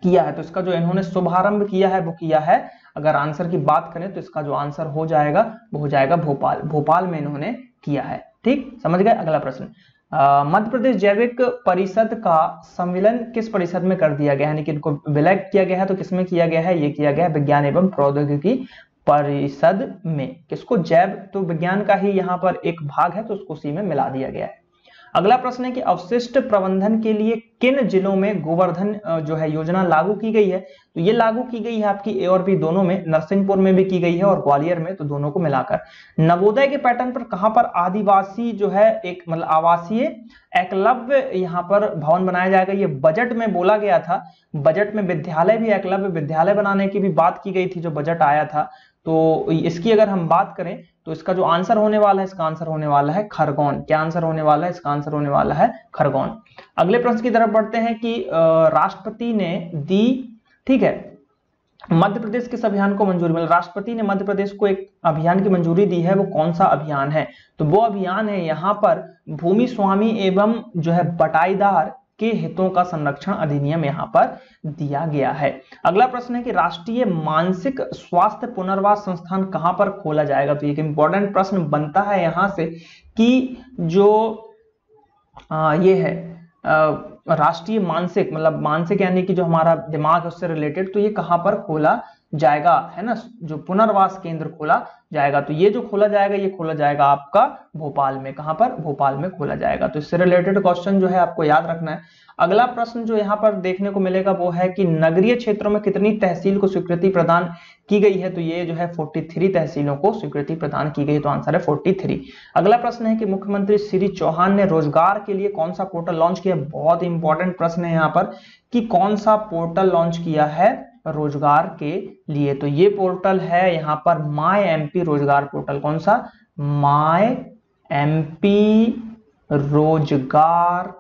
किया है, तो इसका जो इन्होंने शुभारंभ किया है वो किया है, अगर आंसर की बात करें तो इसका जो आंसर हो जाएगा वो हो जाएगा भोपाल में इन्होंने किया है। ठीक, समझ गए। अगला प्रश्न, मध्य प्रदेश जैविक परिषद का सम्मेलन किस परिषद में कर दिया गया है, यानी कि इनको विलय किया गया है, तो किसमें किया गया है, ये किया गया है विज्ञान एवं प्रौद्योगिकी परिषद में। किसको? जैव तो विज्ञान का ही यहाँ पर एक भाग है, तो उसको उसी में मिला दिया गया है। अगला प्रश्न है कि अवशिष्ट प्रबंधन के लिए किन जिलों में गोवर्धन जो है योजना लागू की गई है? तो ये लागू की गई है आपकी ए और बी दोनों में, नरसिंहपुर में भी की गई है और ग्वालियर में, तो दोनों को मिलाकर। नवोदय के पैटर्न पर कहां पर आदिवासी जो है एक मतलब आवासीय एकलव्य यहाँ पर भवन बनाया जाएगा? ये बजट में बोला गया था, बजट में विद्यालय भी एकलव्य विद्यालय बनाने की भी बात की गई थी जो बजट आया था। तो इसकी अगर हम बात करें तो इसका जो आंसर होने वाला है, इसका आंसर होने वाला है खरगोन। क्या आंसर होने वाला है? इसका आंसर होने वाला है खरगोन। अगले प्रश्न की तरफ बढ़ते हैं कि राष्ट्रपति ने दी, ठीक है, मध्य प्रदेश किस अभियान को मंजूरी मिली? राष्ट्रपति ने मध्य प्रदेश को एक अभियान की मंजूरी दी है, वो कौन सा अभियान है? तो वो अभियान है यहाँ पर भूमि स्वामी एवं जो है बटाईदार के हितों का संरक्षण अधिनियम यहाँ पर दिया गया है। अगला प्रश्न है कि राष्ट्रीय मानसिक स्वास्थ्य पुनर्वास संस्थान कहां पर खोला जाएगा? तो एक इंपॉर्टेंट प्रश्न बनता है यहां से कि जो ये है राष्ट्रीय मानसिक मतलब मानसिक यानी कि जो हमारा दिमाग है उससे रिलेटेड, तो ये कहां पर खोला जाएगा, है ना? जो पुनर्वास केंद्र खोला जाएगा, तो ये जो खोला जाएगा ये खोला जाएगा आपका भोपाल में। कहां पर? भोपाल में खोला जाएगा। तो इससे रिलेटेड क्वेश्चन जो है आपको याद रखना है। अगला प्रश्न जो यहाँ पर देखने को मिलेगा वो है कि नगरीय क्षेत्रों में कितनी तहसील को स्वीकृति प्रदान की गई है? तो ये जो है 43 तहसीलों को स्वीकृति प्रदान की गई, तो आंसर है 43। अगला प्रश्न है कि मुख्यमंत्री श्री चौहान ने रोजगार के लिए कौन सा पोर्टल लॉन्च किया? बहुत इंपॉर्टेंट प्रश्न है यहाँ पर कि कौन सा पोर्टल लॉन्च किया है रोजगार के लिए? तो ये पोर्टल है यहाँ पर माय एमपी रोजगार पोर्टल। कौन सा? माय एमपी रोजगार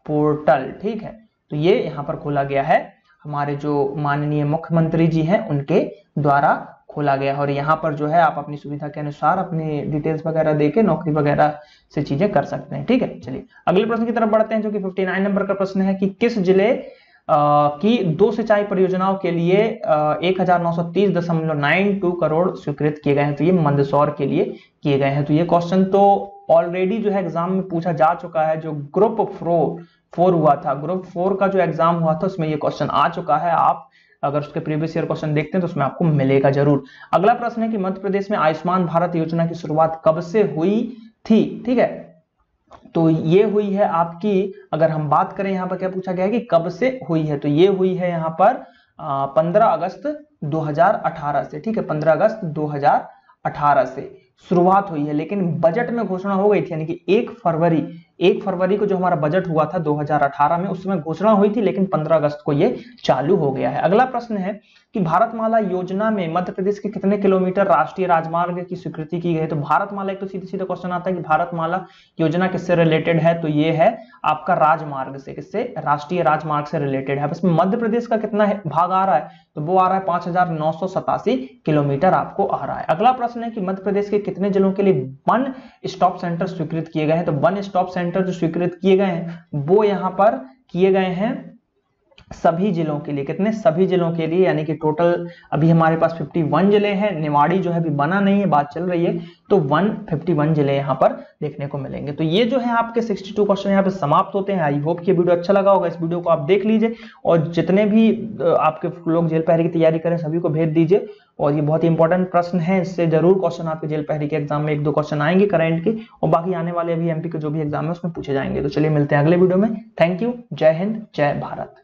पोर्टल, ठीक है। तो ये यहाँ पर खोला गया है, हमारे जो माननीय मुख्यमंत्री जी हैं उनके द्वारा खोला गया है। और यहाँ पर जो है आप अपनी सुविधा के अनुसार अपनी डिटेल्स वगैरह देके नौकरी वगैरह से चीजें कर सकते हैं, ठीक है। चलिए अगले प्रश्न की तरफ बढ़ते हैं जो कि 59 नंबर का प्रश्न है कि किस जिले की 2 सिंचाई परियोजनाओं के लिए 1930.92 करोड़ स्वीकृत किए गए हैं? तो ये मंदसौर के लिए किए गए हैं। तो ये क्वेश्चन तो ऑलरेडी जो है एग्जाम में पूछा जा चुका है, जो ग्रुप 4 हुआ था, ग्रुप 4 का जो एग्जाम हुआ था उसमें ये क्वेश्चन आ चुका है। आप अगर उसके प्रीवियस ईयर क्वेश्चन देखते हैं तो उसमें आपको मिलेगा जरूर। अगला प्रश्न है कि मध्य प्रदेश में आयुष्मान भारत योजना की शुरुआत कब से हुई थी? ठीक है, तो ये हुई है आपकी, अगर हम बात करें यहाँ पर क्या पूछा गया है कि कब से हुई है, तो ये हुई है यहाँ पर 15 अगस्त 2018 से, ठीक है, 15 अगस्त 2018 से शुरुआत हुई है। लेकिन बजट में घोषणा हो गई थी, यानी कि 1 फरवरी को जो हमारा बजट हुआ था 2018 में, उसमें घोषणा हुई थी, लेकिन 15 अगस्त को ये चालू हो गया है। अगला प्रश्न है कि भारतमाला योजना में मध्य प्रदेश के कितने किलोमीटर राष्ट्रीय राजमार्ग की स्वीकृति की गई है? तो भारतमाला, एक तो सीधे सीधे क्वेश्चन आता है कि भारतमाला योजना किससे रिलेटेड है? तो ये है आपका राजमार्ग से, किससे? राष्ट्रीय राजमार्ग से रिलेटेड है। इसमें मध्य प्रदेश का कितना भाग आ रहा है? तो वो आ रहा है 5987 किलोमीटर आपको आ रहा है। अगला प्रश्न है कि मध्य प्रदेश के कितने जिलों के लिए वन स्टॉप सेंटर स्वीकृत किए गए हैं? तो वन स्टॉप सेंटर जो स्वीकृत किए गए हैं वो यहां पर किए गए हैं सभी जिलों के लिए। कितने? सभी जिलों के लिए, यानी कि टोटल अभी हमारे पास 51 जिले हैं। निवाड़ी जो है अभी बना नहीं है, बात चल रही है, तो 151 जिले यहाँ पर देखने को मिलेंगे। तो ये जो है आपके 62 क्वेश्चन यहाँ पे समाप्त होते हैं। आई होप कि वीडियो अच्छा लगा होगा, इस वीडियो को आप देख लीजिए और जितने भी आपके लोग जेल पहरी की तैयारी करें सभी को भेज दीजिए। और ये बहुत ही इंपॉर्टेंट प्रश्न है, इससे जरूर क्वेश्चन आपके जेल पहरी के एग्जाम में 1-2 क्वेश्चन आएंगे करंट के, और बाकी आने वाले अभी एमपी के जो भी एग्जाम है उसमें पूछे जाएंगे। तो चलिए मिलते हैं अगले वीडियो में। थैंक यू, जय हिंद, जय भारत।